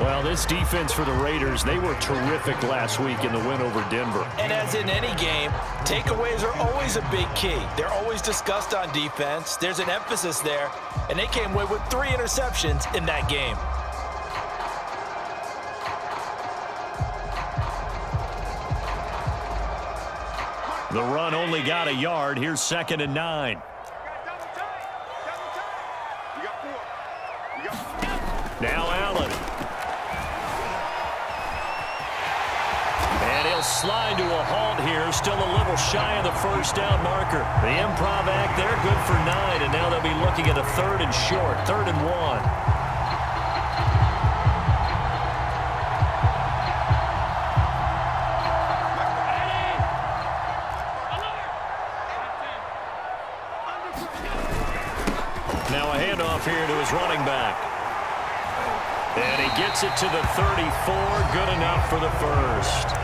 Well, this defense for the Raiders, they were terrific last week in the win over Denver. And as in any game, takeaways are always a big key. They're always discussed on defense. There's an emphasis there, and they came away with 3 interceptions in that game. The run only got a yard. Here's 2nd and 9. Now Allen. And he'll slide to a halt here. Still a little shy of the first down marker. The improv act there, good for 9. And now they'll be looking at a 3rd and short. 3rd and 1. Now a handoff here to his running back. And he gets it to the 34. Good enough for the first.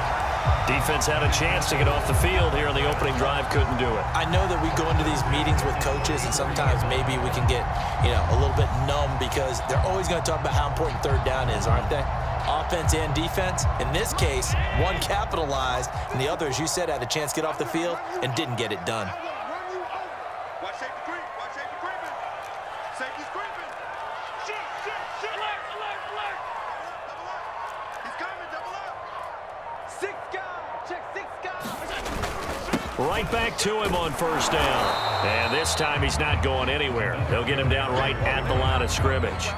Defense had a chance to get off the field here in the opening drive. Couldn't do it. I know that we go into these meetings with coaches, and sometimes maybe we can get, a little bit numb because they're always going to talk about how important 3rd down is, aren't they? Offense and defense. In this case, one capitalized, and the other, as you said, had a chance to get off the field and didn't get it done. Right back to him on 1st down. And this time he's not going anywhere. They'll get him down right at the line of scrimmage.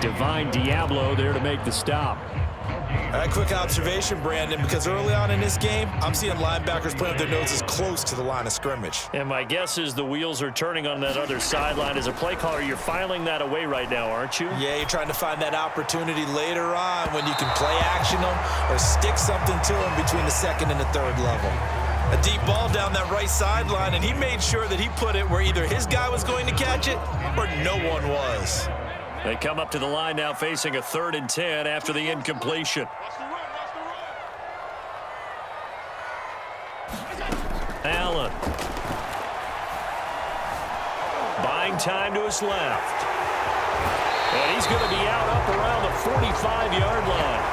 Divine Diablo there to make the stop. All right, quick observation, Brandon, because early on in this game, I'm seeing linebackers putting up their noses close to the line of scrimmage. And my guess is the wheels are turning on that other sideline. As a play caller, you're filing that away right now, aren't you? Yeah, you're trying to find that opportunity later on when you can play action them or stick something to them between the 2nd and the 3rd level. A deep ball down that right sideline, and he made sure that he put it where either his guy was going to catch it or no one was. They come up to the line now facing a 3rd and 10 after the incompletion. Allen. Buying time to his left. And he's going to be out up around the 45-yard line.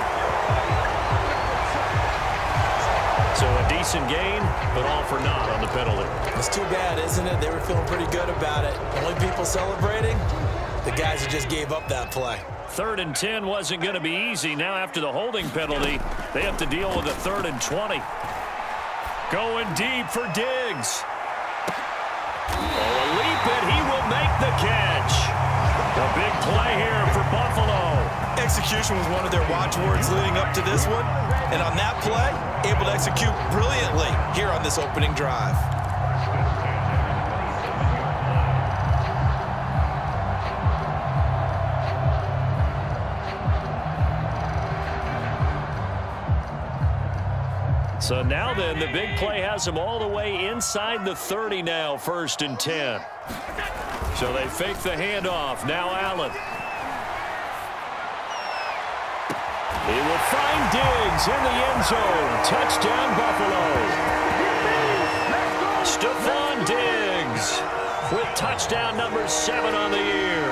So a decent gain, but all for naught on the penalty. It's too bad, isn't it? They were feeling pretty good about it. Only people celebrating, the guys who just gave up that play. 3rd and 10 wasn't going to be easy. Now after the holding penalty, they have to deal with a 3rd and 20. Going deep for Diggs. Oh, a leap, and he will make the catch. A big play here for Buffalo. Execution was one of their watchwords leading up to this one. And on that play, able to execute brilliantly here on this opening drive. So now then, the big play has them all the way inside the 30 now, 1st and 10. So they fake the handoff. Now Allen. He will find Diggs in the end zone. Touchdown, Buffalo. Stephon Diggs with touchdown number 7 on the year.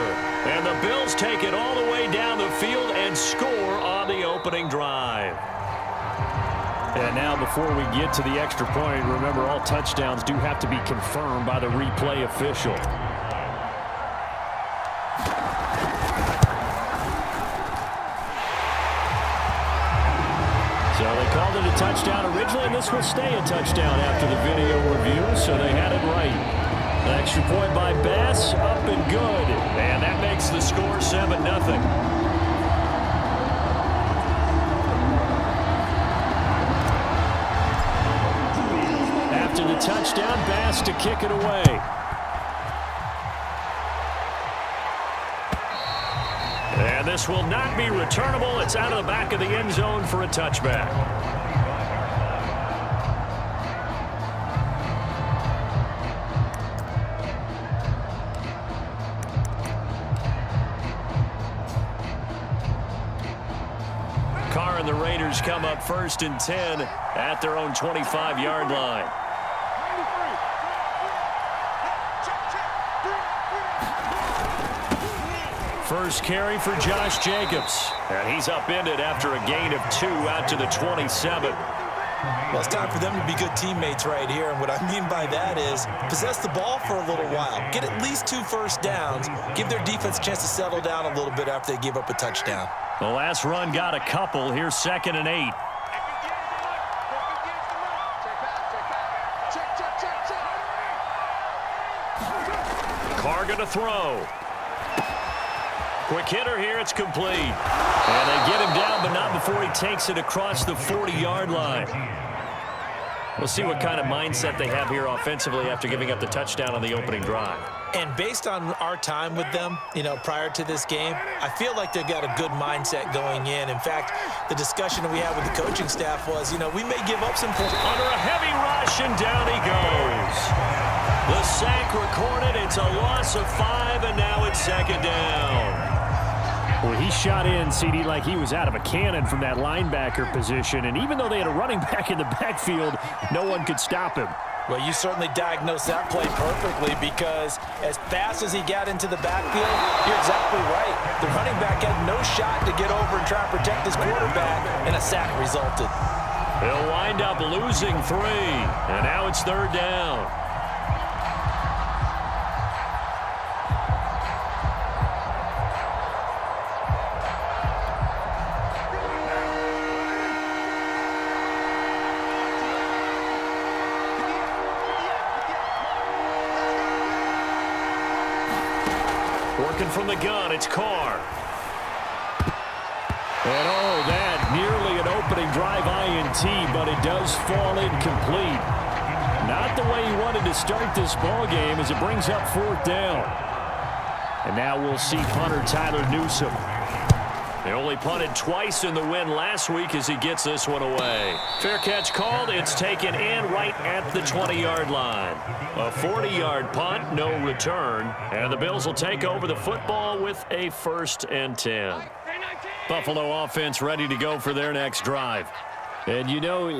And the Bills take it all the way down the field and score on the opening drive. And now before we get to the extra point, remember all touchdowns do have to be confirmed by the replay official. So they called it a touchdown originally, and this will stay a touchdown after the video review, so they had it right. An extra point by Bass, up and good. And that makes the score 7-0. After the touchdown, Bass to kick it away. And this will not be returnable. It's out of the back of the end zone for a touchback. Carr and the Raiders come up 1st and 10 at their own 25-yard line. First carry for Josh Jacobs. And he's upended after a gain of 2 out to the 27. Well, it's time for them to be good teammates right here. And what I mean by that is possess the ball for a little while. Get at least 2 first downs. Give their defense a chance to settle down a little bit after they give up a touchdown. The last run got a couple. Here's 2nd and 8. Carr going to throw. Quick hitter here. It's complete. And they get him down, but not before he takes it across the 40-yard line. We'll see what kind of mindset they have here offensively after giving up the touchdown on the opening drive. And based on our time with them, prior to this game, I feel like they've got a good mindset going in. In fact, the discussion that we had with the coaching staff was, we may give up some points. Under a heavy rush, and down he goes. The sack recorded. It's a loss of 5, and now it's 2nd down. Well, he shot in, CD, like he was out of a cannon from that linebacker position. And even though they had a running back in the backfield, no one could stop him. Well, you certainly diagnosed that play perfectly because as fast as he got into the backfield, you're exactly right. The running back had no shot to get over and try and protect his quarterback, and a sack resulted. They'll wind up losing 3, and now it's 3rd down. Working from the gun, it's Carr. And that nearly an opening drive INT, but it does fall incomplete. Not the way he wanted to start this ball game as it brings up 4th down. And now we'll see punter Tyler Newsome. They only punted twice in the win last week as he gets this one away. Fair catch called. It's taken in right at the 20-yard line. A 40-yard punt, no return. And the Bills will take over the football with a 1st and 10. Buffalo offense ready to go for their next drive. And,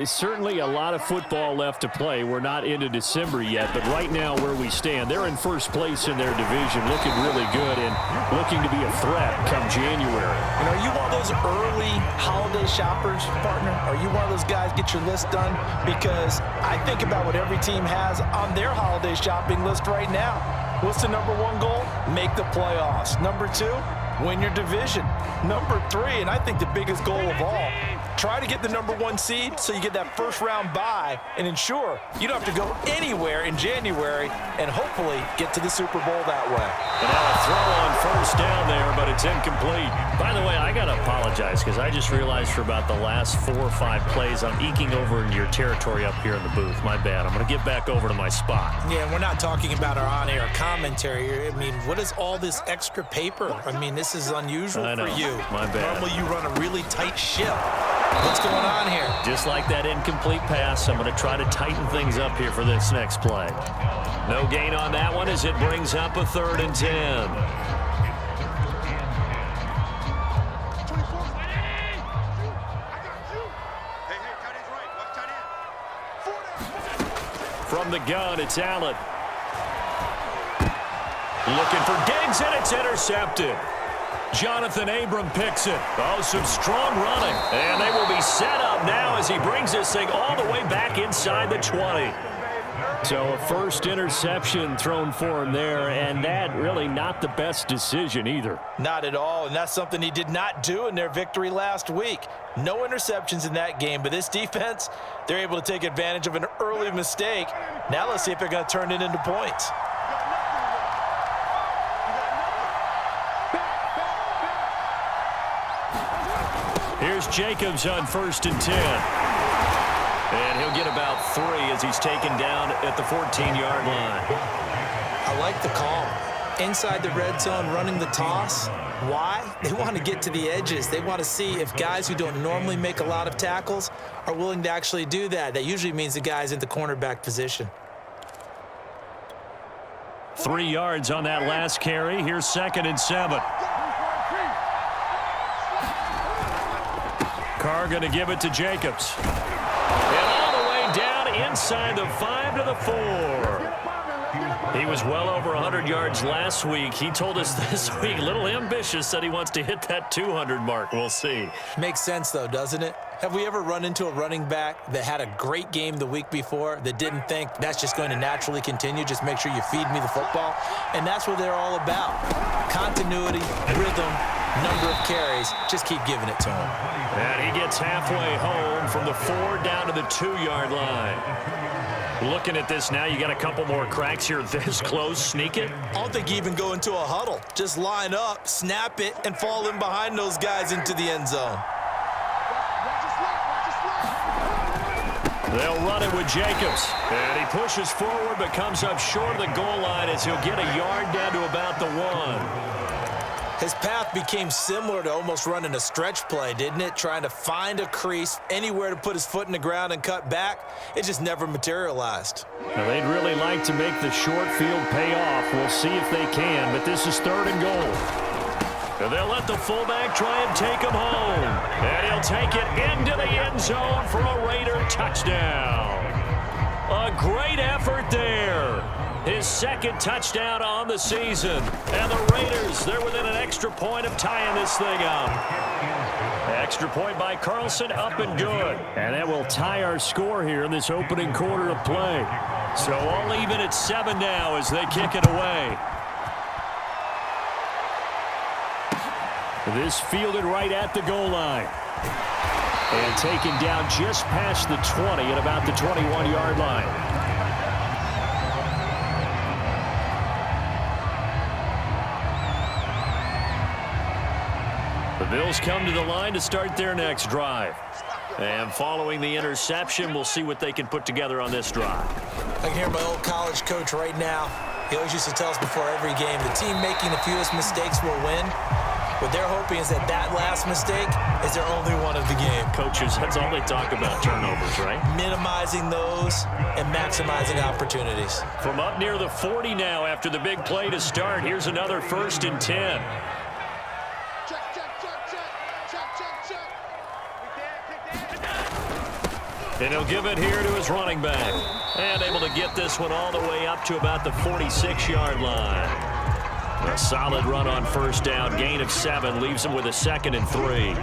certainly a lot of football left to play. We're not into December yet, but right now where we stand, they're in first place in their division, looking really good and looking to be a threat come January. Are you one of those early holiday shoppers, partner? Are you one of those guys get your list done? Because I think about what every team has on their holiday shopping list right now. What's the number 1 goal? Make the playoffs. Number 2, win your division. Number 3, and I think the biggest goal of all, try to get the number 1 seed so you get that first-round bye and ensure you don't have to go anywhere in January and hopefully get to the Super Bowl that way. And now a throw on 1st down there, but it's incomplete. By the way, I got to apologize because I just realized for about the last 4 or 5 plays I'm eking over into your territory up here in the booth. My bad. I'm going to get back over to my spot. Yeah, we're not talking about our on-air commentary here. I mean, what is all this extra paper? I mean, this is unusual for you. My bad. Normally you run a really tight ship. What's going on here? Just like that incomplete pass, I'm going to try to tighten things up here for this next play. No gain on that one as it brings up a 3rd and 10. From the gun, it's Allen. Looking for Diggs, and it's intercepted. Jonathan Abram picks it. Oh, some strong running. And they will be set up now as he brings this thing all the way back inside the 20. So a first interception thrown for him there, and that really not the best decision either. Not at all, and that's something he did not do in their victory last week. No interceptions in that game, but this defense, they're able to take advantage of an early mistake. Now let's see if they're going to turn it into points. Here's Jacobs on 1st and 10. And he'll get about 3 as he's taken down at the 14-yard line. I like the call. Inside the red zone, running the toss. Why? They want to get to the edges. They want to see if guys who don't normally make a lot of tackles are willing to actually do that. That usually means the guy's in the cornerback position. 3 yards on that last carry. Here's 2nd and 7. Carr going to give it to Jacobs. And all the way down inside the 5 to the 4. He was well over 100 yards last week. He told us this week, a little ambitious, said he wants to hit that 200 mark. We'll see. Makes sense, though, doesn't it? Have we ever run into a running back that had a great game the week before that didn't think that's just going to naturally continue? Just make sure you feed me the football. And that's what they're all about. Continuity, rhythm, number of carries. Just keep giving it to him. And he gets halfway home from the 4 down to the 2-yard line. Looking at this now, you got a couple more cracks here this close. Sneak it. I don't think you even go into a huddle. Just line up, snap it, and fall in behind those guys into the end zone. They'll run it with Jacobs. And he pushes forward but comes up short of the goal line as he'll get a yard down to about the 1. His path became similar to almost running a stretch play, didn't it? Trying to find a crease, anywhere to put his foot in the ground and cut back. It just never materialized. Now, they'd really like to make the short field pay off. We'll see if they can, but this is 3rd and goal. And they'll let the fullback try and take him home. And he'll take it into the end zone for a Raider touchdown. A great effort there. His 2nd touchdown on the season. And the Raiders, they're within an extra point of tying this thing up. Extra point by Carlson, up and good. And that will tie our score here in this opening quarter of play. So all even at 7 now as they kick it away. This fielded right at the goal line. And taken down just past the 20 at about the 21-yard line. The Bills come to the line to start their next drive. And following the interception, we'll see what they can put together on this drive. I can hear my old college coach right now. He always used to tell us before every game, the team making the fewest mistakes will win. What they're hoping is that that last mistake is their only one of the game. Coaches, that's all they talk about, turnovers, right? Minimizing those and maximizing opportunities. From up near the 40 now after the big play to start, here's another 1st and 10. And he'll give it here to his running back. And able to get this one all the way up to about the 46-yard line. A solid run on 1st down. Gain of 7 leaves him with a 2nd and 3.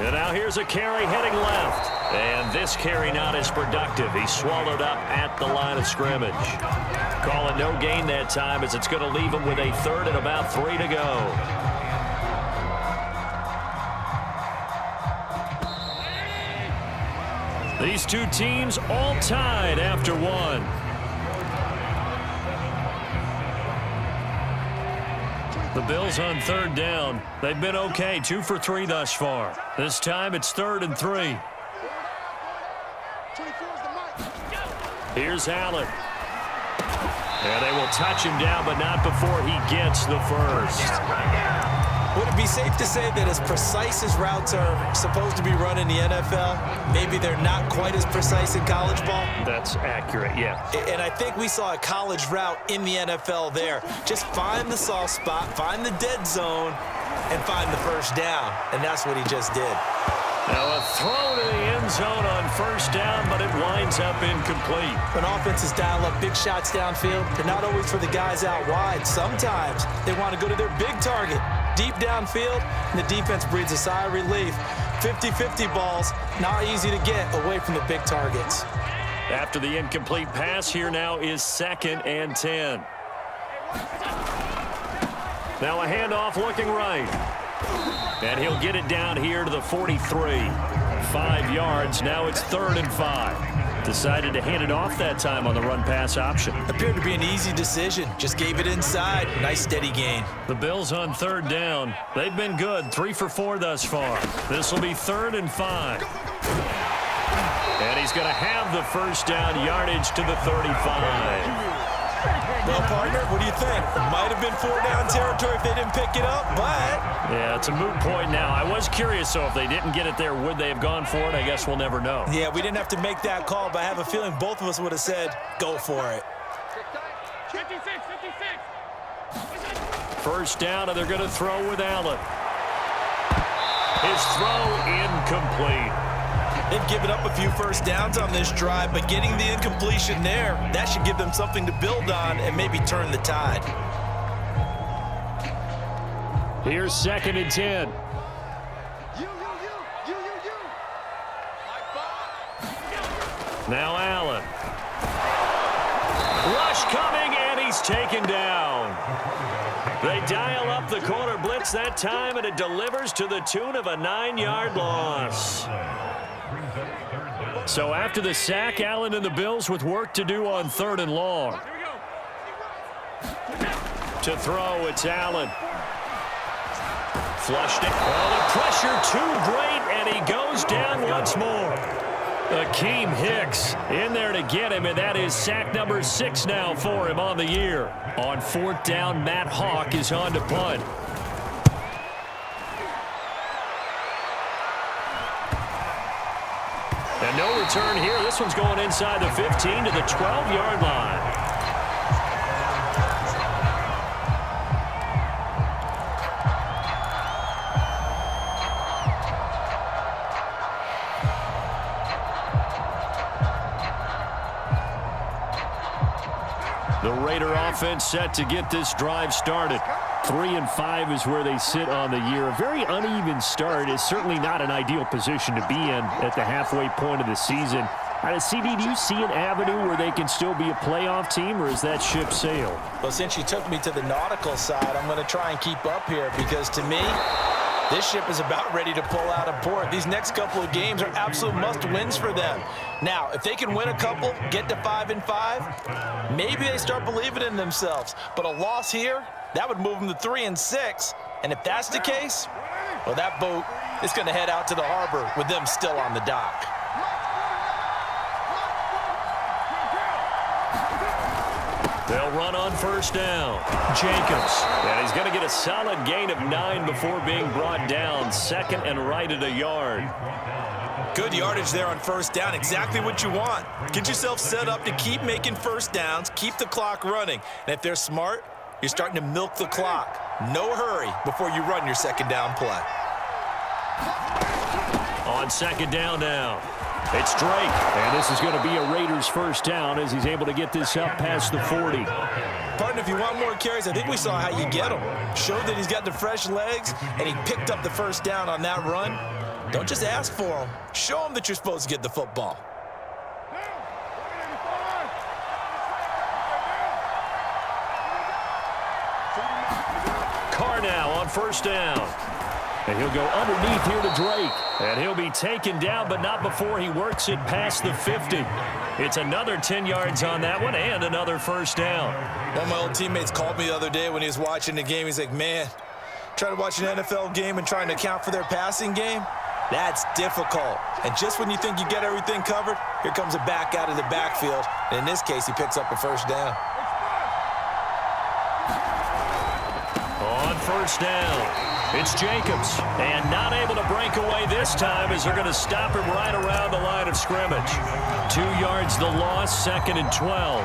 And now here's a carry heading left. And this carry not as productive. He's swallowed up at the line of scrimmage. Call it no gain that time as it's going to leave him with a 3rd and about 3 to go. These two teams all tied after 1. The Bills on 3rd down. They've been okay, 2 for 3 thus far. This time it's 3rd and 3. Here's Allen. And they will touch him down, but not before he gets the 1st. Would it be safe to say that as precise as routes are supposed to be run in the NFL, maybe they're not quite as precise in college ball? That's accurate, yeah. And I think we saw a college route in the NFL there. Just find the soft spot, find the dead zone, and find the 1st down. And that's what he just did. Now a throw to the end zone on 1st down, but it winds up incomplete. When offenses dial up big shots downfield, they're not always for the guys out wide. Sometimes they want to go to their big target, deep downfield, and the defense breathes a sigh of relief. 50-50 balls, not easy to get away from the big targets. After the incomplete pass, here now is 2nd and 10. Now a handoff looking right. And he'll get it down here to the 43. 5 yards. Now it's 3rd and 5. Decided to hand it off that time on the run-pass option. Appeared to be an easy decision. Just gave it inside. Nice steady gain. The Bills on 3rd down. They've been good. 3 for 4 thus far. This will be 3rd and 5. And he's going to have the 1st down, yardage to the 35. Well, partner, what do you think? Might have been 4 down territory if they didn't pick it up, but... Yeah, it's a moot point now. I was curious, so if they didn't get it there, would they have gone for it? I guess we'll never know. Yeah, we didn't have to make that call, but I have a feeling both of us would have said, go for it. 56. First down, and they're going to throw with Allen. His throw incomplete. They've given up a few first downs on this drive, but getting the incompletion there, that should give them something to build on and maybe turn the tide. Here's 2nd and 10. Now Allen. Rush coming, and he's taken down. They dial up the corner blitz that time, and it delivers to the tune of a 9-yard loss. So after the sack, Allen and the Bills with work to do on 3rd and long. To throw, it's Allen. Flushed it. Well, the pressure too great, and he goes down once more. Akeem Hicks in there to get him, and that is sack number 6 now for him on the year. On 4th down, Matt Hawk is on to punt. And no return here. This one's going inside the 15 to the 12-yard line. The Raider offense set to get this drive started. 3-5 is where they sit on the year. A very uneven start is certainly not an ideal position to be in at the halfway point of the season. CD, do you see an avenue where they can still be a playoff team, or is that ship sailed? Well, since you took me to the nautical side, I'm going to try and keep up here because, to me, this ship is about ready to pull out of port. These next couple of games are absolute must-wins for them. Now, if they can win a couple, get to 5-5, maybe they start believing in themselves. But a loss here, that would move them to 3-6. And if that's the case, well, that boat is going to head out to the harbor with them still on the dock. They'll run on 1st down. Jacobs. And he's going to get a solid gain of 9 before being brought down. 2nd and right at a yard. Good yardage there on 1st down. Exactly what you want. Get yourself set up to keep making first downs, keep the clock running. And if they're smart, you're starting to milk the clock. No hurry before you run your 2nd down play. On 2nd down now, it's Drake. And this is going to be a Raiders 1st down as he's able to get this up past the 40. Partner, if you want more carries, I think we saw how you get him. Showed that he's got the fresh legs, and he picked up the 1st down on that run. Don't just ask for him. Show him that you're supposed to get the football. Carr now on 1st down. And he'll go underneath here to Drake. And he'll be taken down, but not before he works it past the 50. It's another 10 yards on that one and another 1st down. One of my old teammates called me the other day when he was watching the game. He's like, man, trying to watch an NFL game and trying to account for their passing game, that's difficult. And just when you think you get everything covered, here comes a back out of the backfield. And in this case, he picks up a 1st down. On 1st down, it's Jacobs. And not able to break away this time as they're going to stop him right around the line of scrimmage. 2 yards the loss, 2nd and 12.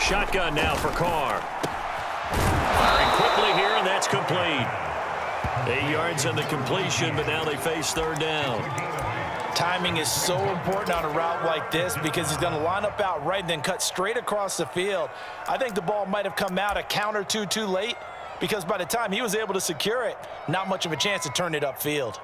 Shotgun now for Carr. Firing quickly here, and that's complete. 8 yards on the completion, but now they face 3rd down. Timing is so important on a route like this because he's going to line up out right and then cut straight across the field. I think the ball might have come out a count or two too late because by the time he was able to secure it, not much of a chance to turn it upfield.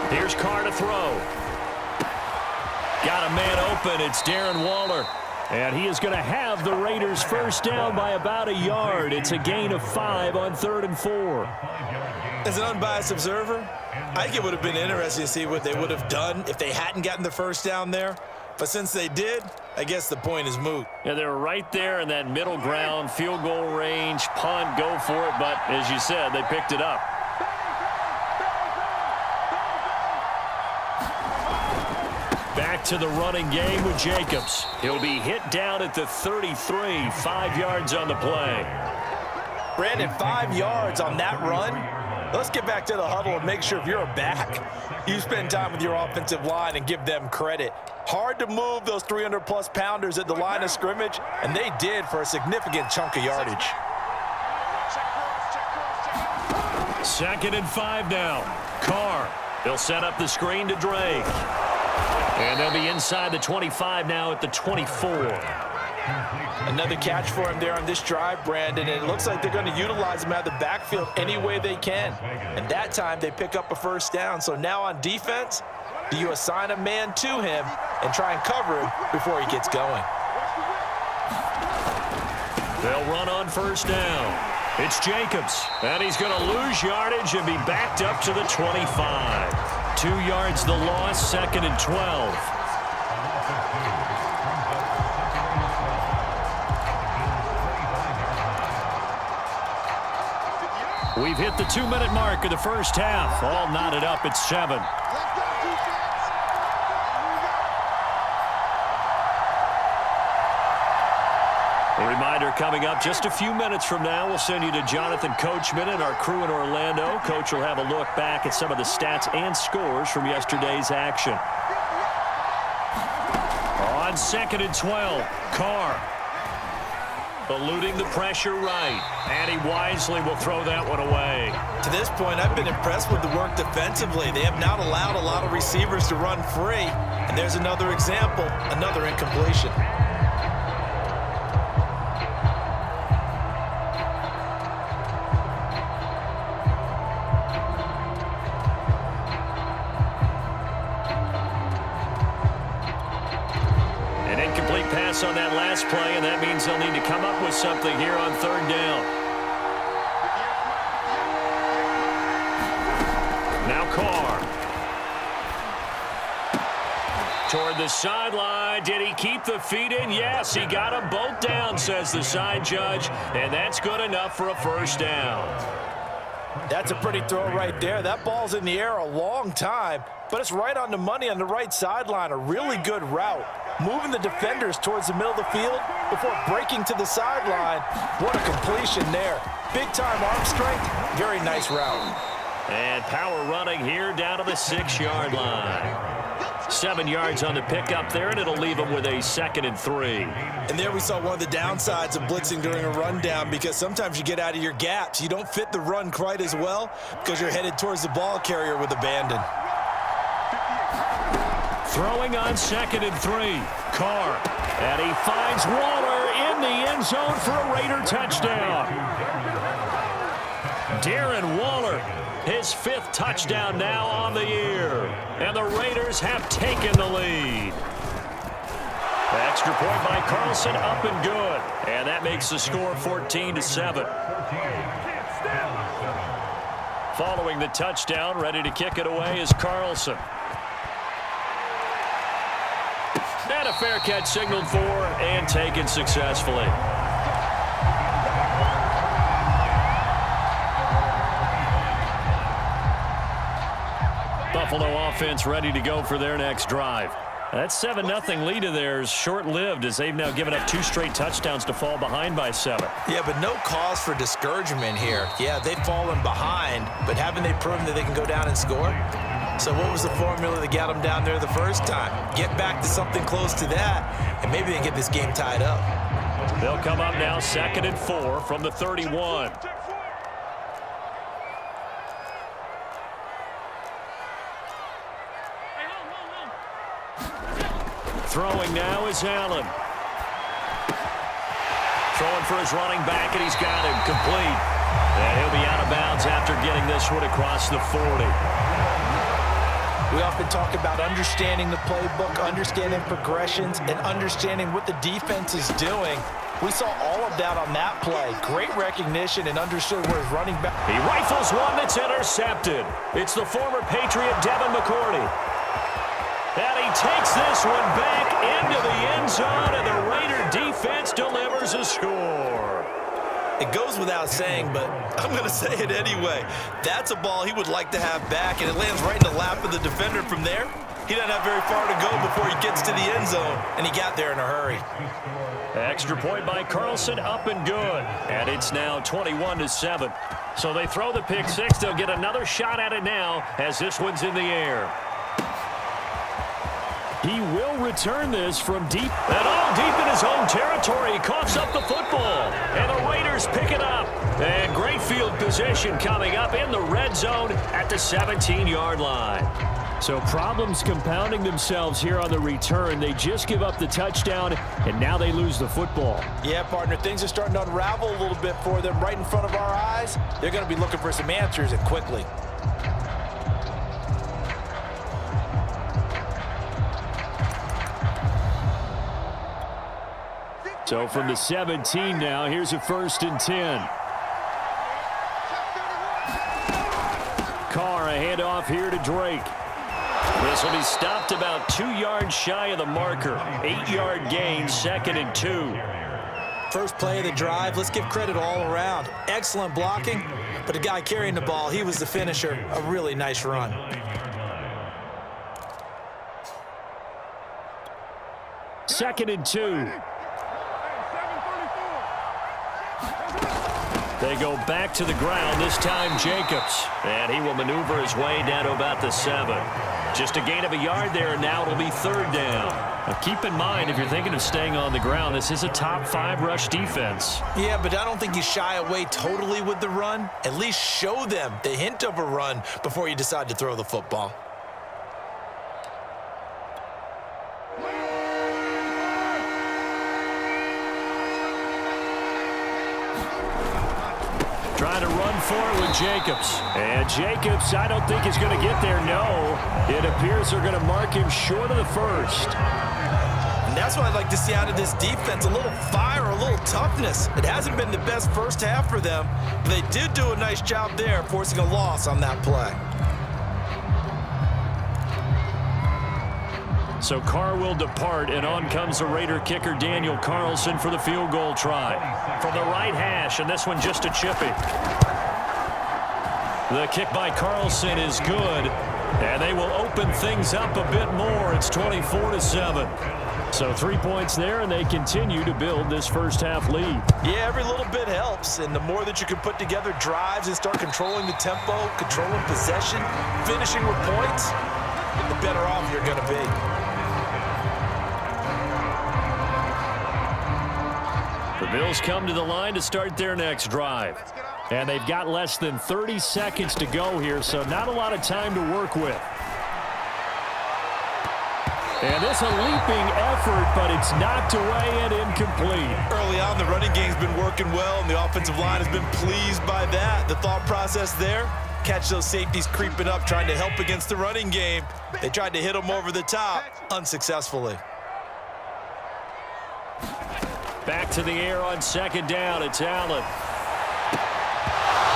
Here's Carr to throw. Got a man open. It's Darren Waller. And he is going to have the Raiders 1st down by about a yard. It's a gain of 5 on 3rd and 4. As an unbiased observer, I think it would have been interesting to see what they would have done if they hadn't gotten the first down there. But since they did, I guess the point is moot. Yeah, they were right there in that middle ground, field goal range, punt, go for it. But as you said, they picked it up. Back to the running game with Jacobs. He'll be hit down at the 33, 5 yards on the play. Brandon, 5 yards on that run. Let's get back to the huddle and make sure if you're a back, you spend time with your offensive line and give them credit. Hard to move those 300-plus pounders at the line of scrimmage, and they did for a significant chunk of yardage. 2nd and 5 now. Carr. They'll set up the screen to Drake. And they'll be inside the 25 now at the 24. Another catch for him there on this drive, Brandon, and it looks like they're going to utilize him out of the backfield any way they can. And that time they pick up a first down. So now on defense, do you assign a man to him and try and cover him before he gets going? They'll run on first down. It's Jacobs, and he's going to lose yardage and be backed up to the 25. 2 yards the loss, 2nd and 12. We've hit the 2-minute mark of the first half. All knotted up at 7. A reminder coming up just a few minutes from now. We'll send you to Jonathan Coachman and our crew in Orlando. Coach will have a look back at some of the stats and scores from yesterday's action. On 2nd and 12, Carr. Eluding the pressure right. And he wisely will throw that one away. To this point, I've been impressed with the work defensively. They have not allowed a lot of receivers to run free. And there's another example, another incompletion. On that last play, and that means they'll need to come up with something here on 3rd down. Now Carr. Toward the sideline. Did he keep the feet in? Yes, he got them both down, says the side judge, and that's good enough for a first down. That's a pretty throw right there. That ball's in the air a long time, but it's right on the money on the right sideline. A really good route. Moving the defenders towards the middle of the field before breaking to the sideline. What a completion there. Big-time arm strength. Very nice route. And power running here down to the 6-yard line. 7 yards on the pickup there, and it'll leave them with a 2nd and 3. And there we saw one of the downsides of blitzing during a rundown, because sometimes you get out of your gaps. You don't fit the run quite as well because you're headed towards the ball carrier with abandon. Throwing on 2nd and 3, Carr. And he finds Waller in the end zone for a Raider touchdown. Darren Waller, his 5th touchdown now on the year. And the Raiders have taken the lead. Extra point by Carlson, up and good. And that makes the score 14-7. Following the touchdown, ready to kick it away is Carlson. And a fair catch signaled for and taken successfully. Buffalo offense ready to go for their next drive. That 7-0 lead of theirs short-lived, as they've now given up 2 straight touchdowns to fall behind by 7. Yeah, but no cause for discouragement here. Yeah, they've fallen behind, but haven't they proven that they can go down and score? So what was the formula that got them down there the first time? Get back to something close to that, and maybe they can get this game tied up. They'll come up now 2nd and 4 from the 31. Throwing now is Allen. Throwing for his running back, and he's got him complete. And he'll be out of bounds after getting this one across the 40. We often talk about understanding the playbook, understanding progressions, and understanding what the defense is doing. We saw all of that on that play. Great recognition and understood where his running back. He rifles one that's intercepted. It's the former Patriot Devin McCourty. And he takes this one back into the end zone, and the Raider defense delivers a score. It goes without saying, but I'm going to say it anyway. That's a ball he would like to have back, and it lands right in the lap of the defender from there. He doesn't have very far to go before he gets to the end zone, and he got there in a hurry. Extra point by Carlson, up and good. And it's now 21-7. So they throw the pick six. They'll get another shot at it now as this one's in the air. He will return this from deep. And all deep in his own territory. He coughs up the football. And the Raiders pick it up. And great field position coming up in the red zone at the 17-yard line. So problems compounding themselves here on the return. They just give up the touchdown, and now they lose the football. Yeah, partner, things are starting to unravel a little bit for them right in front of our eyes. They're going to be looking for some answers, and quickly. So from the 17 now, here's a 1st and 10. Carr, a handoff here to Drake. This will be stopped about 2 yards shy of the marker. 8-yard gain, 2nd and 2. First play of the drive, let's give credit all around. Excellent blocking, but the guy carrying the ball, he was the finisher. A really nice run. Second and 2. They go back to the ground, this time Jacobs. And he will maneuver his way down to about the 7. Just a gain of a yard there, and now it'll be 3rd down. Now keep in mind, if you're thinking of staying on the ground, this is a top 5 rush defense. Yeah, but I don't think you shy away totally with the run. At least show them the hint of a run before you decide to throw the football. Trying to run for it with Jacobs. And Jacobs, I don't think is going to get there, no. It appears they're going to mark him short of the 1st. And that's what I'd like to see out of this defense, a little fire, a little toughness. It hasn't been the best first half for them, but they did do a nice job there, forcing a loss on that play. So Carr will depart, and on comes the Raider kicker Daniel Carlson for the field goal try. From the right hash, and this one just a chippy. The kick by Carlson is good, and they will open things up a bit more. It's 24-7. So 3 points there, and they continue to build this first half lead. Yeah, every little bit helps, and the more that you can put together drives and start controlling the tempo, controlling possession, finishing with points, the better off you're going to be. The Bills come to the line to start their next drive. And they've got less than 30 seconds to go here, so not a lot of time to work with. And this a leaping effort, but it's knocked away and incomplete. Early on, the running game's been working well, and the offensive line has been pleased by that. The thought process there, catch those safeties creeping up, trying to help against the running game. They tried to hit them over the top, unsuccessfully. Back to the air on 2nd down. It's Allen.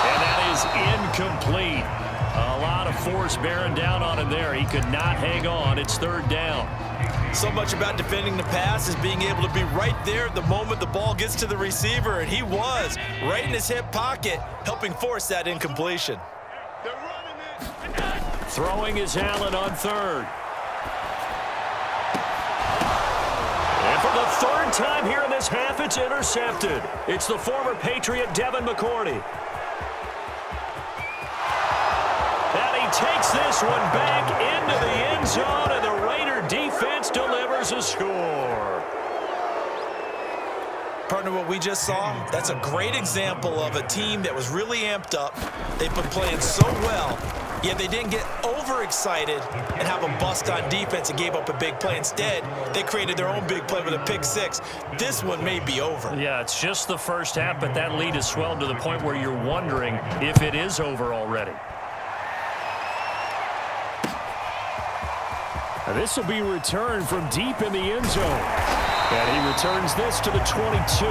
And that is incomplete. A lot of force bearing down on him there. He could not hang on. It's 3rd down. So much about defending the pass is being able to be right there at the moment the ball gets to the receiver, and he was right in his hip pocket, helping force that incompletion. Throwing is Allen on 3rd. And for the 3rd time here in this half, it's intercepted. It's the former Patriot Devin McCourty. And he takes this one back into the end zone, and the Raider defense delivers a score. Partner, what we just saw, that's a great example of a team that was really amped up. They've been playing so well, yet they didn't get overexcited and have a bust on defense and gave up a big play. Instead, they created their own big play with a pick six. This one may be over. Yeah, it's just the first half, but that lead has swelled to the point where you're wondering if it is over already. Now, this will be returned from deep in the end zone. And he returns this to the 22.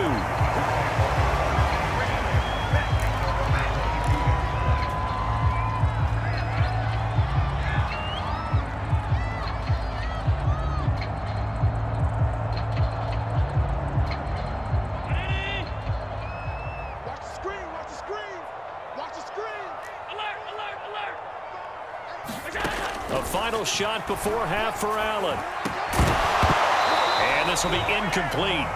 A final shot before half for Allen. And this will be incomplete.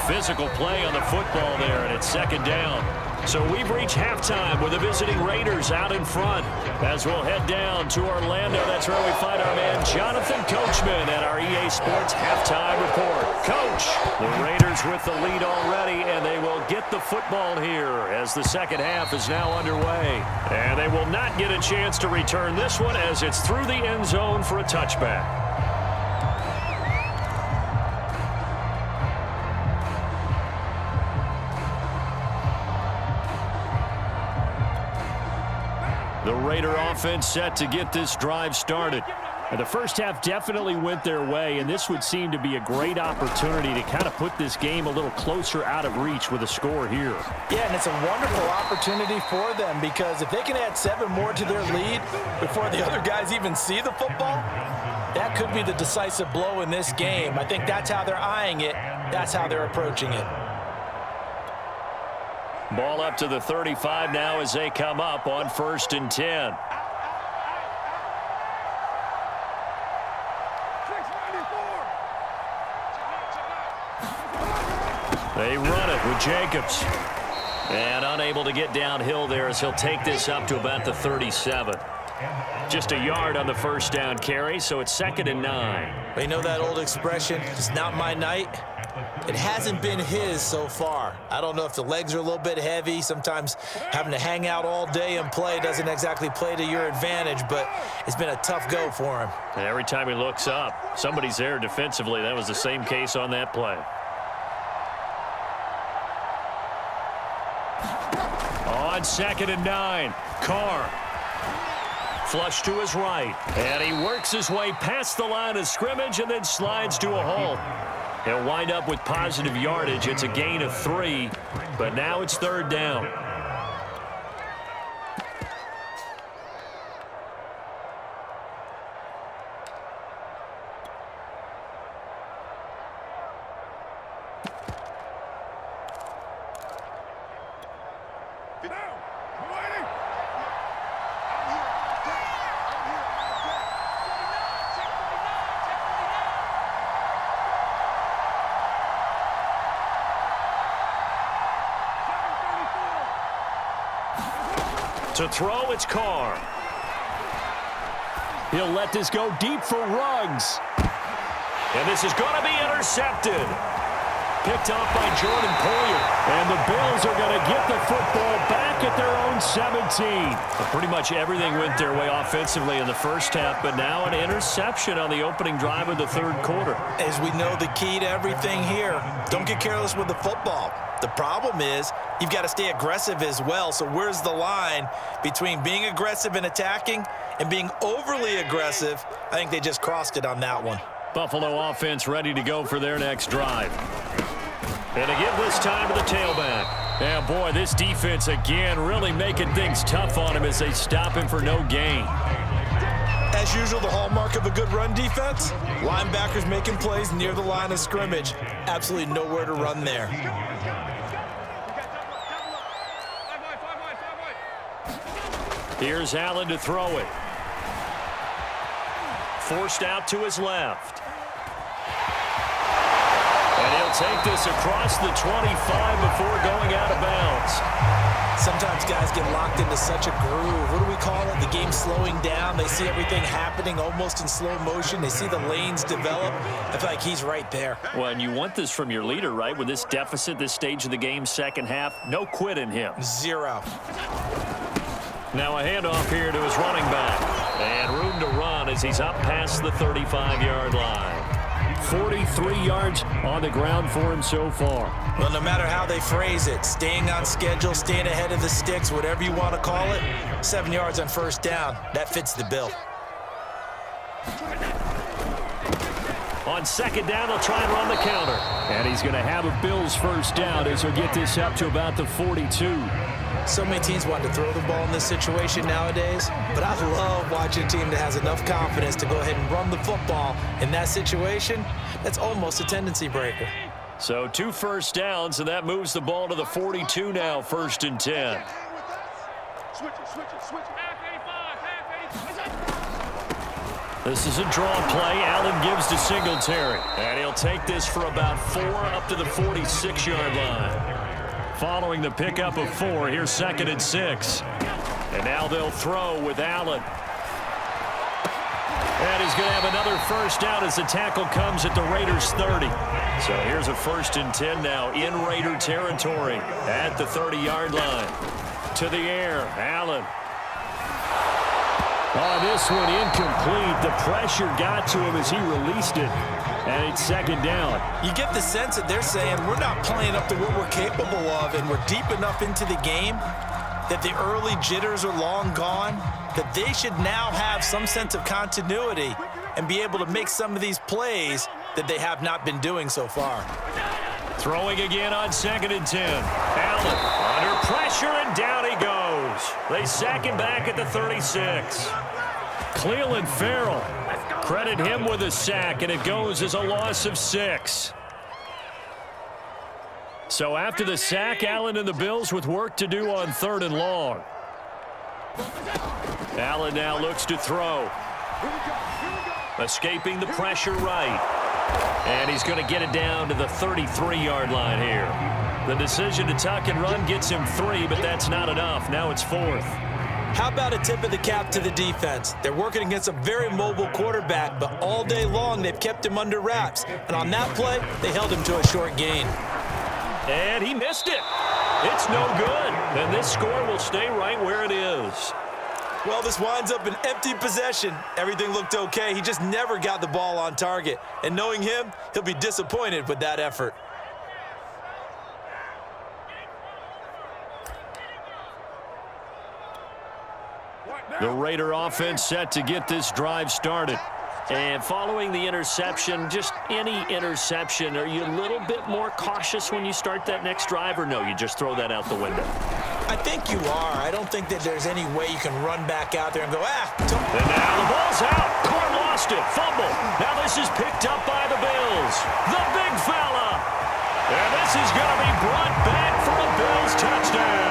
Physical play on the football there, and it's second down. So we've reached halftime with the visiting Raiders out in front. As we'll head down to Orlando, that's where we find our man Jonathan Coachman at our EA Sports Halftime Report. Coach, the Raiders with the lead already, and they will get the football here as the second half is now underway. And they will not get a chance to return this one as it's through the end zone for a touchback. The Raider offense set to get this drive started. And the first half definitely went their way, and this would seem to be a great opportunity to kind of put this game a little closer out of reach with a score here. Yeah, and it's a wonderful opportunity for them because if they can add 7 more to their lead before the other guys even see the football, that could be the decisive blow in this game. I think that's how they're eyeing it. That's how they're approaching it. Ball up to the 35 now as they come up on 1st and 10. They run it with Jacobs. And unable to get downhill there as he'll take this up to about the 37. Just a yard on the first down carry, so it's 2nd and 9. You know that old expression, it's not my night? It hasn't been his so far. I don't know if the legs are a little bit heavy. Sometimes having to hang out all day and play doesn't exactly play to your advantage, but it's been a tough go for him. And every time he looks up, somebody's there defensively. That was the same case on that play. On 2nd and 9, Carr. Flush to his right. And he works his way past the line of scrimmage and then slides to a halt. He'll wind up with positive yardage. It's a gain of 3, but now it's 3rd down. To throw, it's Carr. He'll let this go deep for Ruggs. And this is going to be intercepted. Picked off by Jordan Poyer. And the Bills are going to get the football back at their own 17. But pretty much everything went their way offensively in the first half, but now an interception on the opening drive of the 3rd quarter. As we know, the key to everything here, don't get careless with the football. The problem is you've got to stay aggressive as well. So where's the line between being aggressive and attacking and being overly aggressive? I think they just crossed it on that one. Buffalo offense ready to go for their next drive. And to give this time to the tailback. And boy, this defense again really making things tough on him as they stop him for no gain. As usual, the hallmark of a good run defense, linebackers making plays near the line of scrimmage. Absolutely nowhere to run there. Here's Allen to throw it. Forced out to his left. And he'll take this across the 25 before going out of bounds. Sometimes guys get locked into such a groove. What do we call it? The game slowing down. They see everything happening almost in slow motion. They see the lanes develop. I feel like he's right there. Well, and you want this from your leader, right? With this deficit, this stage of the game, second half, no quit in him. 0. Now a handoff here to his running back. And room to run as he's up past the 35-yard line. 43 yards on the ground for him so far. Well, no matter how they phrase it, staying on schedule, staying ahead of the sticks, whatever you want to call it, 7 yards on first down, that fits the bill. On second down, they'll try and run the counter. And he's going to have a Bills first down as he'll get this up to about the 42. So many teams want to throw the ball in this situation nowadays, but I love watching a team that has enough confidence to go ahead and run the football. In that situation, that's almost a tendency breaker. So 2 first downs, and that moves the ball to the 42 now, 1st and 10. This is a draw play. Allen gives to Singletary. And he'll take this for about 4 up to the 46-yard line. Following the pickup of 4, here's 2nd and 6. And now they'll throw with Allen. And he's going to have another first down as the tackle comes at the Raiders' 30. So here's a 1st and 10 now in Raider territory at the 30-yard line. To the air, Allen. On this one, incomplete. The pressure got to him as he released it. And it's 2nd down. You get the sense that they're saying we're not playing up to what we're capable of, and we're deep enough into the game that the early jitters are long gone, that they should now have some sense of continuity and be able to make some of these plays that they have not been doing so far. Throwing again on 2nd and 10. Allen under pressure, and down he goes. They sack him back at the 36. Cleveland Farrell. Credit him with a sack, and it goes as a loss of 6. So after the sack, Allen and the Bills with work to do on 3rd and long. Allen now looks to throw. Escaping the pressure right. And he's going to get it down to the 33-yard line here. The decision to tuck and run gets him 3, but that's not enough. Now it's 4th. How about a tip of the cap to the defense? They're working against a very mobile quarterback, but all day long they've kept him under wraps. And on that play, they held him to a short gain. And he missed it. It's no good. And this score will stay right where it is. Well, this winds up an empty possession. Everything looked okay. He just never got the ball on target. And knowing him, he'll be disappointed with that effort. The Raider offense set to get this drive started. And following the interception, just any interception, are you a little bit more cautious when you start that next drive, or no, you just throw that out the window? I think you are. I don't think that there's any way you can run back out there and go, And now the ball's out. Court lost it. Fumble. Now this is picked up by the Bills. The big fella. And this is going to be brought back for a Bills touchdown.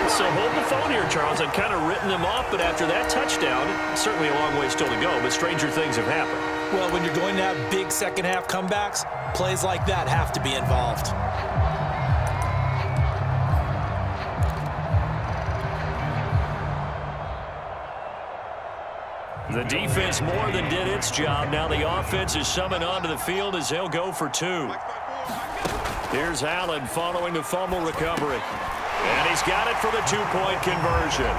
So hold the phone here, Charles. I'd kind of written them off, but after that touchdown, certainly a long way still to go, but stranger things have happened. Well, when you're going to have big second-half comebacks, plays like that have to be involved. The defense more than did its job. Now the offense is summoned onto the field as they'll go for 2. Here's Allen following the fumble recovery. And he's got it for the 2-point conversion.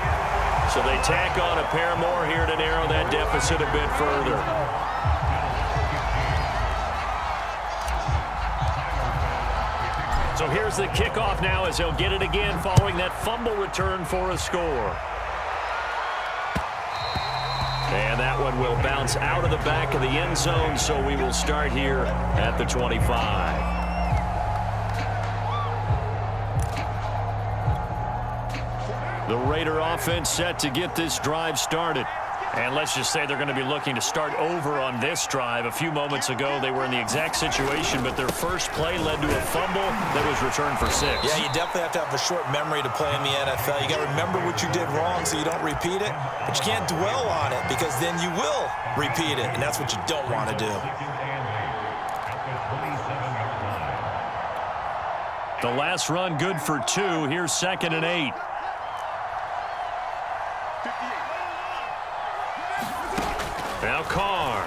So they tack on a pair more here to narrow that deficit a bit further. So here's the kickoff now as they'll get it again following that fumble return for a score. And that one will bounce out of the back of the end zone, so we will start here at the 25. The Raider offense set to get this drive started. And let's just say they're going to be looking to start over on this drive. A few moments ago, they were in the exact situation, but their first play led to a fumble that was returned for 6. Yeah, you definitely have to have a short memory to play in the NFL. You got to remember what you did wrong so you don't repeat it, but you can't dwell on it because then you will repeat it, and that's what you don't want to do. The last run good for 2. Here's 2nd and 8. Now Carr.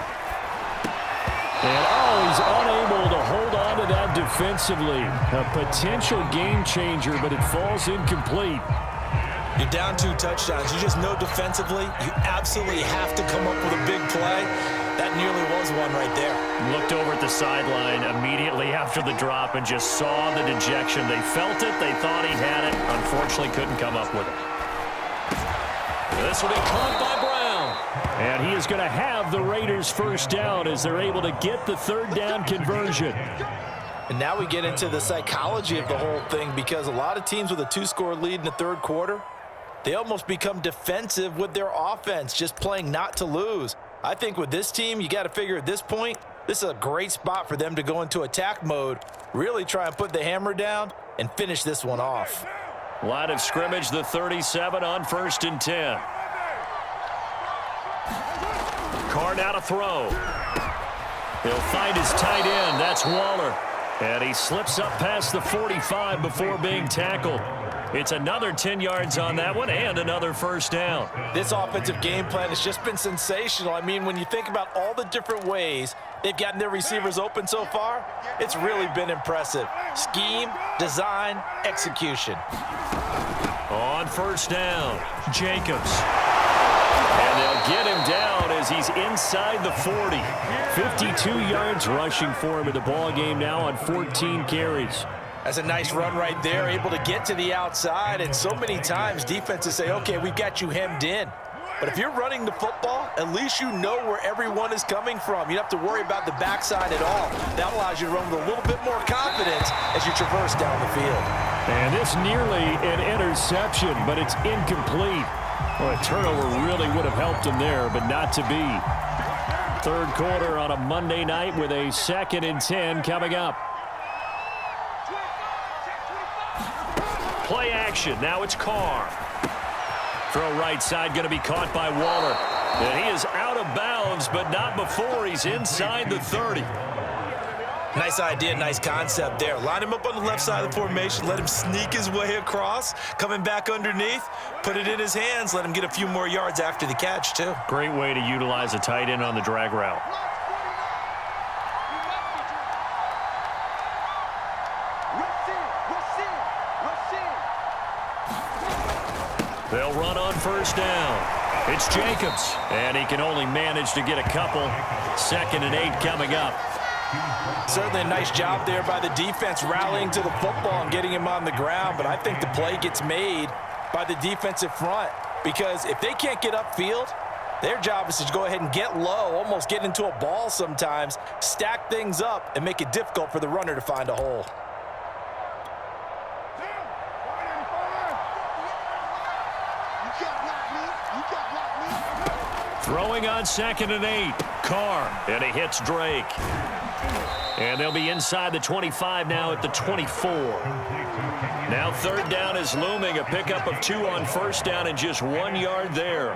And he's unable to hold on to that defensively. A potential game changer, but it falls incomplete. You're down 2 touchdowns. You just know defensively you absolutely have to come up with a big play. That nearly was one right there. Looked over at the sideline immediately after the drop and just saw the dejection. They felt it. They thought he had it. Unfortunately, couldn't come up with it. This will be caught by Brown. And he is going to have the Raiders first down as they're able to get the third down conversion. And now we get into the psychology of the whole thing, because a lot of teams with a 2-score lead in the third quarter, they almost become defensive with their offense, just playing not to lose. I think with this team, you got to figure at this point, this is a great spot for them to go into attack mode, really try and put the hammer down and finish this one off. Line of scrimmage, the 37 on 1st and 10. Carr now to throw. He'll find his tight end. That's Waller. And he slips up past the 45 before being tackled. It's another 10 yards on that one and another first down. This offensive game plan has just been sensational. I mean, when you think about all the different ways they've gotten their receivers open so far, it's really been impressive. Scheme, design, execution. On first down, Jacobs. And they'll get him down as he's inside the 40. 52 yards rushing for him in the ball game now on 14 carries. That's a nice run right there, able to get to the outside. And so many times defenses say, okay, we've got you hemmed in. But if you're running the football, at least you know where everyone is coming from. You don't have to worry about the backside at all. That allows you to run with a little bit more confidence as you traverse down the field. And this nearly an interception, but it's incomplete. Well, a turnover really would have helped him there, but not to be. Third quarter on a Monday night with a 2nd and 10 coming up. Play action. Now it's Carr. Throw right side, going to be caught by Waller. And he is out of bounds, but not before he's inside the 30. Nice idea, nice concept there. Line him up on the left side of the formation, let him sneak his way across, coming back underneath, put it in his hands, let him get a few more yards after the catch, too. Great way to utilize a tight end on the drag route. They'll run on first down. It's Jacobs, and he can only manage to get a couple. 2nd and 8 coming up. Certainly a nice job there by the defense rallying to the football and getting him on the ground, but I think the play gets made by the defensive front, because if they can't get upfield, their job is to go ahead and get low, almost get into a ball sometimes, stack things up, and make it difficult for the runner to find a hole. Throwing on 2nd and 8. Carr, and he hits Drake. And they'll be inside the 25 now at the 24. Now third down is looming. A pickup of 2 on first down and just 1 yard there.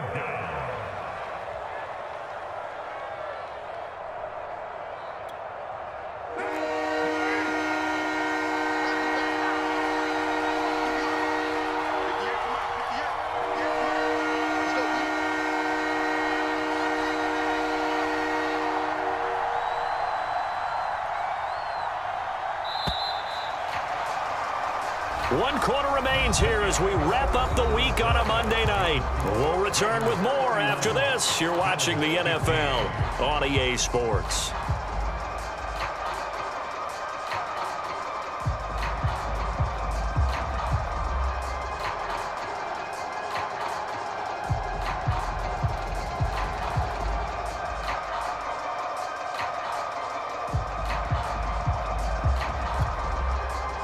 One quarter remains here as we wrap up the week on a Monday night. We'll return with more after this. You're watching the NFL on EA Sports.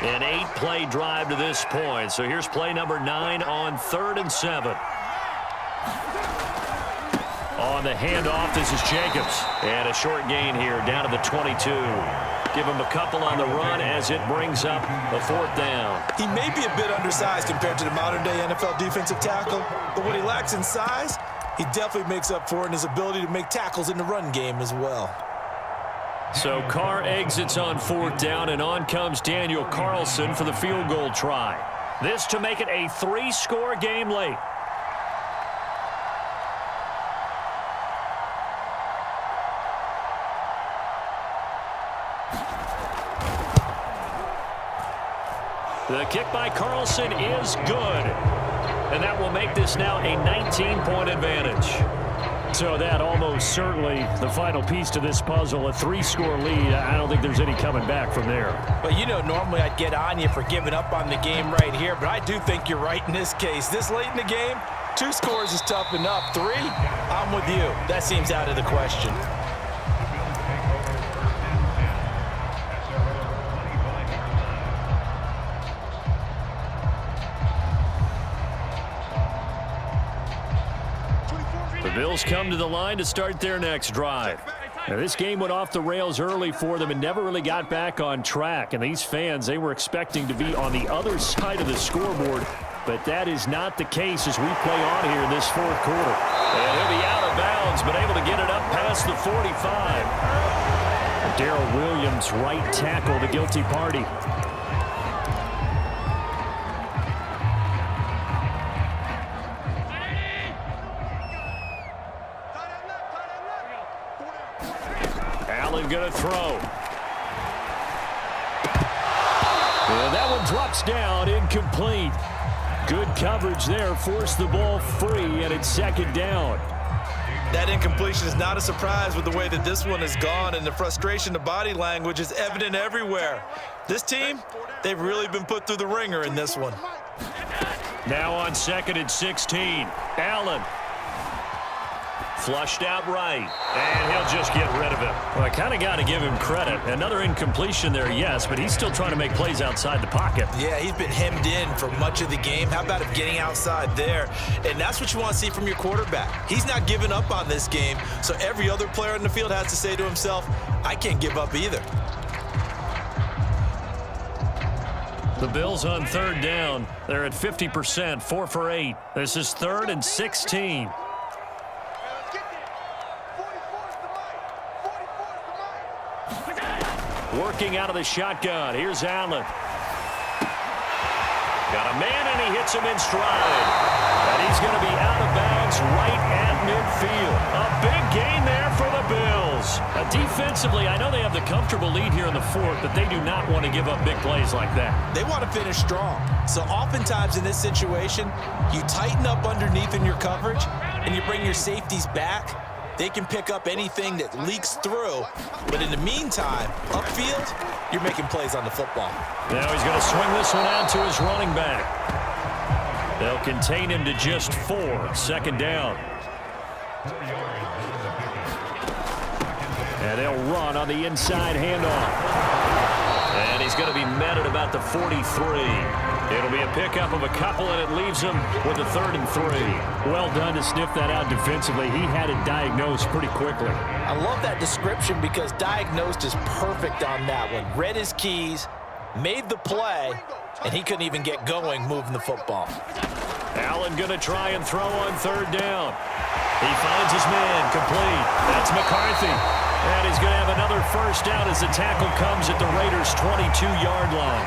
An 8-play drive to this point. So here's play number 9 on 3rd and 7. On the handoff, this is Jacobs. And a short gain here down to the 22. Give him a couple on the run as it brings up a 4th down. He may be a bit undersized compared to the modern-day NFL defensive tackle, but what he lacks in size, he definitely makes up for it in his ability to make tackles in the run game as well. So Carr exits on 4th down, and on comes Daniel Carlson for the field goal try. This to make it a 3-score game late. The kick by Carlson is good. And that will make this now a 19-point advantage. So that almost certainly the final piece to this puzzle, a 3-score lead. I don't think there's any coming back from there. But, you know, normally I'd get on you for giving up on the game right here, but I do think you're right in this case. This late in the game, 2 scores is tough enough. 3, I'm with you. That seems out of the question. The Bills come to the line to start their next drive. Now, this game went off the rails early for them and never really got back on track. And these fans, they were expecting to be on the other side of the scoreboard. But that is not the case as we play on here in this fourth quarter. And he'll be out of bounds, but able to get it up past the 45. Darrell Williams, right tackle, the guilty party. Allen going to throw. And that one drops down, incomplete. Good coverage there, forced the ball free, and it's second down. That incompletion is not a surprise with the way that this one has gone, and the frustration, the body language is evident everywhere. This team, they've really been put through the ringer in this one. Now on 2nd and 16, Allen. Flushed out right, and he'll just get rid of it. Well, I kind of got to give him credit. Another incompletion there, yes, but he's still trying to make plays outside the pocket. Yeah, he's been hemmed in for much of the game. How about him getting outside there? And that's what you want to see from your quarterback. He's not giving up on this game, so every other player in the field has to say to himself, I can't give up either. The Bills on 3rd down. They're at 50%, 4 for 8. This is 3rd and 16. Working out of the shotgun. Here's Allen. Got a man, and he hits him in stride. And he's going to be out of bounds right at midfield. A big gain there for the Bills. Defensively, I know they have the comfortable lead here in the 4th, but they do not want to give up big plays like that. They want to finish strong. So oftentimes in this situation, you tighten up underneath in your coverage, and you bring your safeties back. They can pick up anything that leaks through. But in the meantime, upfield, you're making plays on the football. Now he's going to swing this one out to his running back. They'll contain him to just 4. 2nd down. And they'll run on the inside handoff. And he's going to be met at about the 43. It'll be a pickup of a couple, and it leaves him with a 3rd and 3. Well done to sniff that out defensively. He had it diagnosed pretty quickly. I love that description because diagnosed is perfect on that one. Read his keys, made the play, and he couldn't even get going moving the football. Allen going to try and throw on 3rd down. He finds his man, complete. That's McCarthy. And he's going to have another first down as the tackle comes at the Raiders' 22-yard line.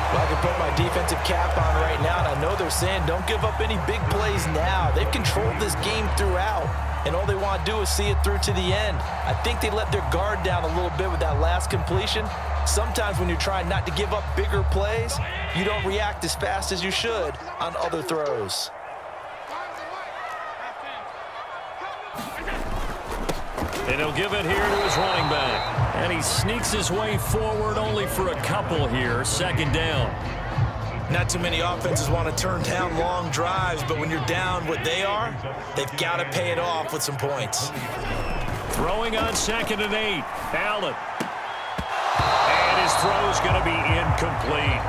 Well, I can put my defensive cap on right now, and I know they're saying don't give up any big plays now. They've controlled this game throughout, and all they want to do is see it through to the end. I think they let their guard down a little bit with that last completion. Sometimes when you're trying not to give up bigger plays, you don't react as fast as you should on other throws. And he'll give it here to his running back. And he sneaks his way forward only for a couple here. 2nd down. Not too many offenses want to turn down long drives, but when you're down what they are, they've got to pay it off with some points. Throwing on 2nd and 8. Allen. And his throw is going to be incomplete.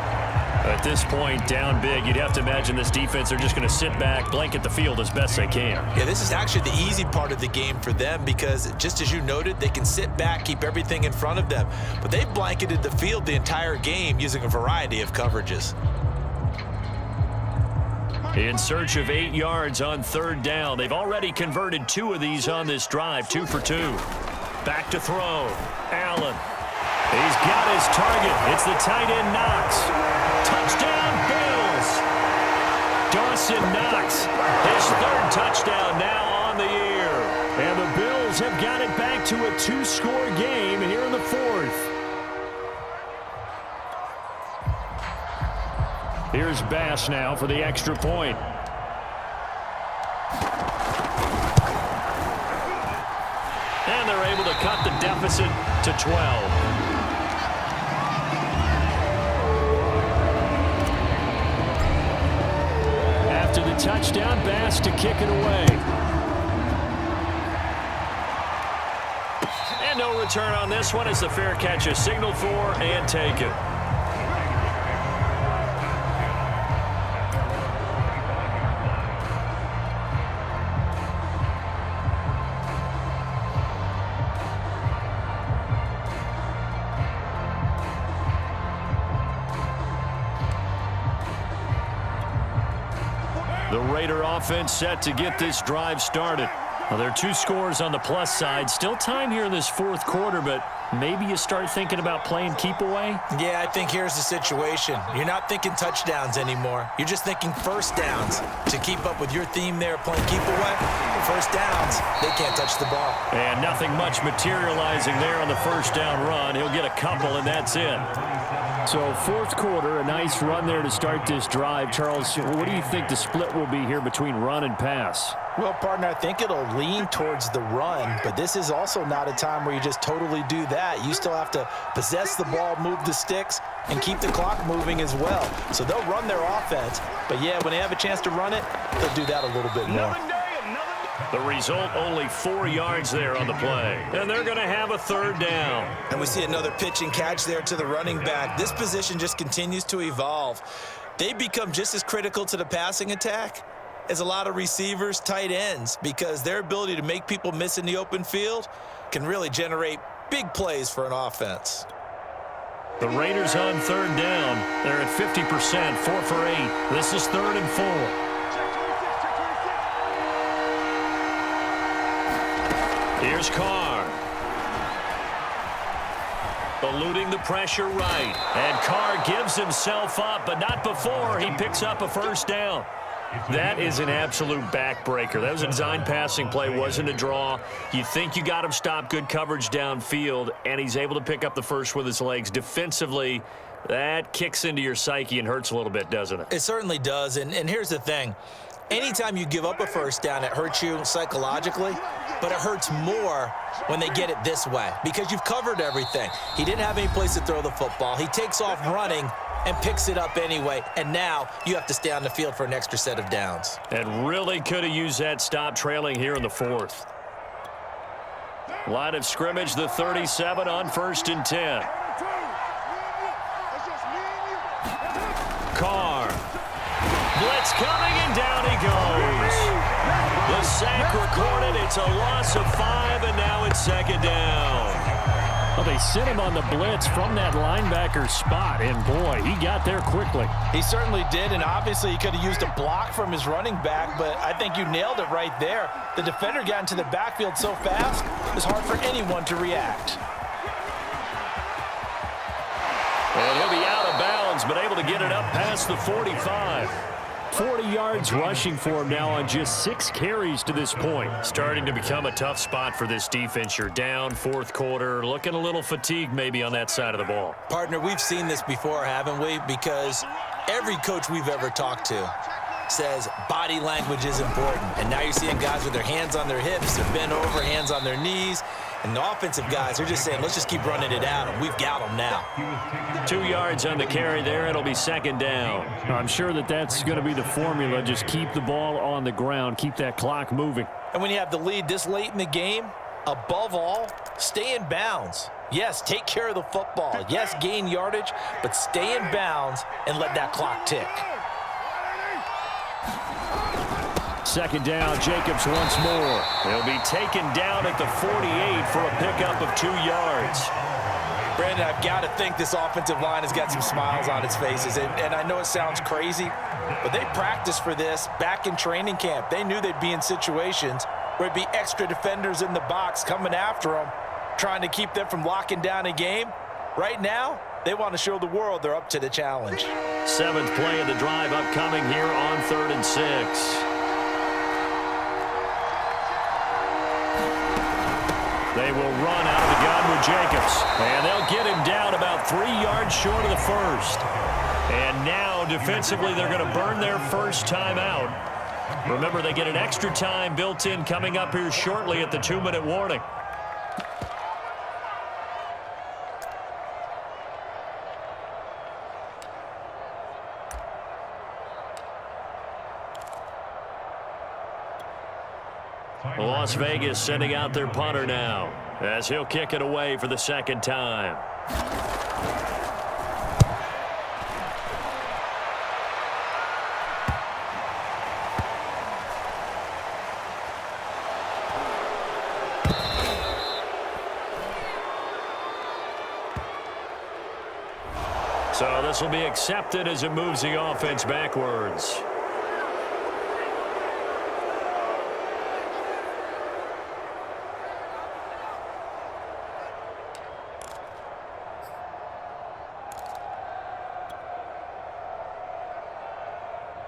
At this point, down big, you'd have to imagine this defense, they're just going to sit back, blanket the field as best they can. Yeah, this is actually the easy part of the game for them because, just as you noted, they can sit back, keep everything in front of them. But they've blanketed the field the entire game using a variety of coverages. In search of 8 yards on 3rd down. They've already converted 2 of these on this drive, 2 for 2. Back to throw. Allen. He's got his target. It's the tight end Knox. Touchdown, Bills. Dawson Knox, his 3rd touchdown now on the year. And the Bills have got it back to a 2-score game here in the 4th. Here's Bass now for the extra point. And they're able to cut the deficit to 12. After the a touchdown. Bass to kick it away. And no return on this one as the fair catch is signaled for and taken. The Raider offense set to get this drive started. Well, there are 2 scores on the plus side. Still time here in this fourth quarter, but maybe you start thinking about playing keep away? Yeah, I think here's the situation. You're not thinking touchdowns anymore. You're just thinking first downs. To keep up with your theme there, playing keep away, first downs, they can't touch the ball. And nothing much materializing there on the first down run. He'll get a couple, and that's it. So fourth quarter, a nice run there to start this drive. Charles, what do you think the split will be here between run and pass? Well, partner, I think it'll lean towards the run, but this is also not a time where you just totally do that. You still have to possess the ball, move the sticks, and keep the clock moving as well. So they'll run their offense, but yeah, when they have a chance to run it, they'll do that a little bit more. The result, only 4 yards there on the play. And they're going to have a third down. And we see another pitch and catch there to the running back. This position just continues to evolve. They become just as critical to the passing attack as a lot of receivers, tight ends, because their ability to make people miss in the open field can really generate big plays for an offense. The Raiders on third down. They're at 50%, 4 for 8. This is 3rd and 4. Here's Carr. Eluding the pressure right. And Carr gives himself up, but not before he picks up a first down. That is an absolute backbreaker. That was a design passing play, wasn't a draw. You think you got him stopped, good coverage downfield, and he's able to pick up the first with his legs. Defensively, that kicks into your psyche and hurts a little bit, doesn't it? It certainly does, and here's the thing. Anytime you give up a first down, it hurts you psychologically, but it hurts more when they get it this way because you've covered everything. He didn't have any place to throw the football. He takes off running and picks it up anyway, and now you have to stay on the field for an extra set of downs. And really could have used that stop trailing here in the 4th. Line of scrimmage, the 37 on 1st and 10. Carr. Blitz coming, and down he goes. The sack recorded. It's a loss of 5, and now it's 2nd down. Well, they sent him on the blitz from that linebacker spot, and boy, he got there quickly. He certainly did, and obviously he could have used a block from his running back, but I think you nailed it right there. The defender got into the backfield so fast, it was hard for anyone to react. And he'll be out of bounds, but able to get it up past the 45. 40 yards rushing for him now on just 6 carries to this point. Starting to become a tough spot for this defense. You're down, 4th quarter, looking a little fatigued maybe on that side of the ball. Partner, we've seen this before, haven't we? Because every coach we've ever talked to says body language is important. And now you're seeing guys with their hands on their hips, they're bent over, hands on their knees. And the offensive guys are just saying, let's just keep running it at them. We've got them now. 2 yards on the carry there. It'll be 2nd down. I'm sure that's going to be the formula. Just keep the ball on the ground. Keep that clock moving. And when you have the lead this late in the game, above all, stay in bounds. Yes, take care of the football. Yes, gain yardage, but stay in bounds and let that clock tick. 2nd down, Jacobs once more. He'll be taken down at the 48 for a pickup of 2 yards. Brandon, I've got to think this offensive line has got some smiles on its faces. And I know it sounds crazy, but they practiced for this back in training camp. They knew they'd be in situations where it'd be extra defenders in the box coming after them, trying to keep them from locking down a game. Right now, they want to show the world they're up to the challenge. 7th play of the drive upcoming here on 3rd and 6. They will run out of the gun with Jacobs. And they'll get him down about 3 yards short of the first. And now, defensively, they're going to burn their first time out. Remember, they get an extra time built in coming up here shortly at the 2-minute warning. Las Vegas sending out their punter now as he'll kick it away for the second time. So this will be accepted as it moves the offense backwards.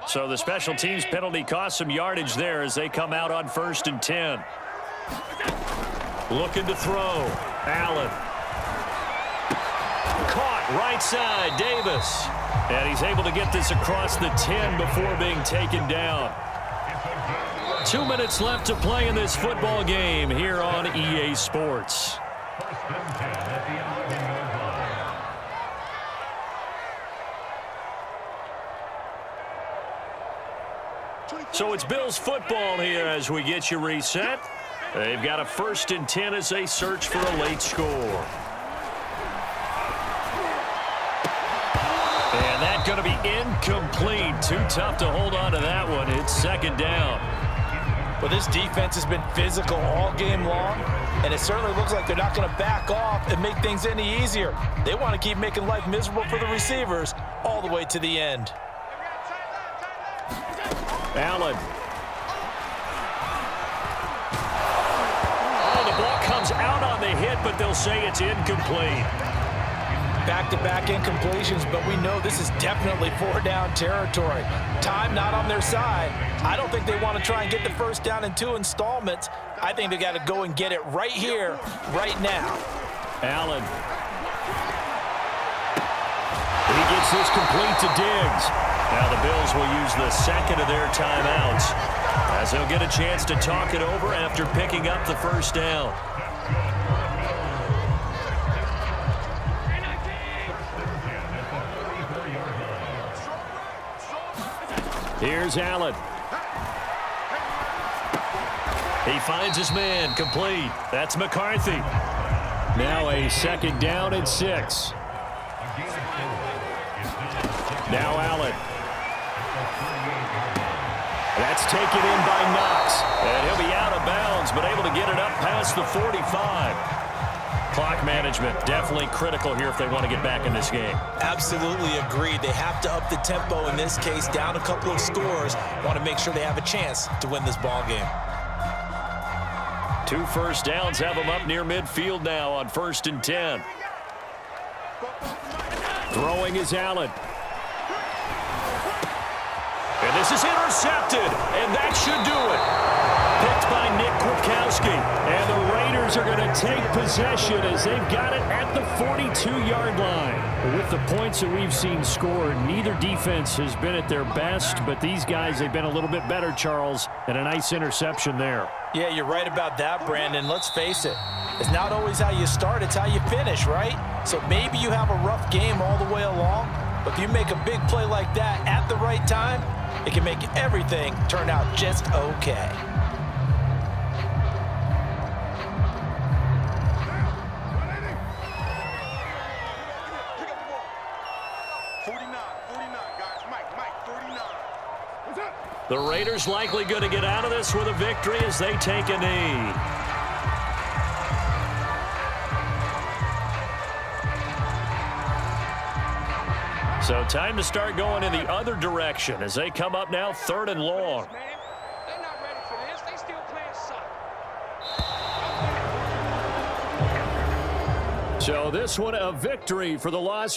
So the special teams penalty cost some yardage there as they come out on 1st and 10. Looking to throw. Allen. Caught right side, Davis. And he's able to get this across the 10 before being taken down. 2 minutes left to play in this football game here on EA Sports. So it's Bills football here as we get you reset. They've got a 1st and 10 as they search for a late score. And that's going to be incomplete. Too tough to hold on to that one. It's 2nd down. Well, this defense has been physical all game long, and it certainly looks like they're not going to back off and make things any easier. They want to keep making life miserable for the receivers all the way to the end. Allen. Oh, the ball comes out on the hit, but they'll say it's incomplete. Back-to-back incompletions, but we know this is definitely 4-down territory. Time not on their side. I don't think they want to try and get the 1st down in 2 installments. I think they got to go and get it right here, right now. Allen. He gets this complete to Diggs. Now the Bills will use the 2nd of their timeouts as they'll get a chance to talk it over after picking up the 1st down. Here's Allen. He finds his man, complete. That's McCarthy. Now a 2nd down and 6. Now Allen. That's taken in by Knox. And he'll be out of bounds, but able to get it up past the 45. Clock management definitely critical here if they want to get back in this game. Absolutely agreed. They have to up the tempo in this case, down a couple of scores. Want to make sure they have a chance to win this ball game. 2 first downs have them up near midfield now on 1st and 10. Throwing is Allen. And this is intercepted, and that should do it. Picked by Nick Kwiatkowski. And the Raiders are going to take possession as they've got it at the 42-yard line. With the points that we've seen scored, neither defense has been at their best, but these guys, they've been a little bit better, Charles, and a nice interception there. Yeah, you're right about that, Brandon. Let's face it. It's not always how you start, it's how you finish, right? So maybe you have a rough game all the way along, but if you make a big play like that at the right time, it can make everything turn out just okay. The Raiders likely going to get out of this with a victory as they take a knee. So time to start going in the other direction as they come up now 3rd and long. They're not ready for this. They still playing soccer. So this one a victory for the Las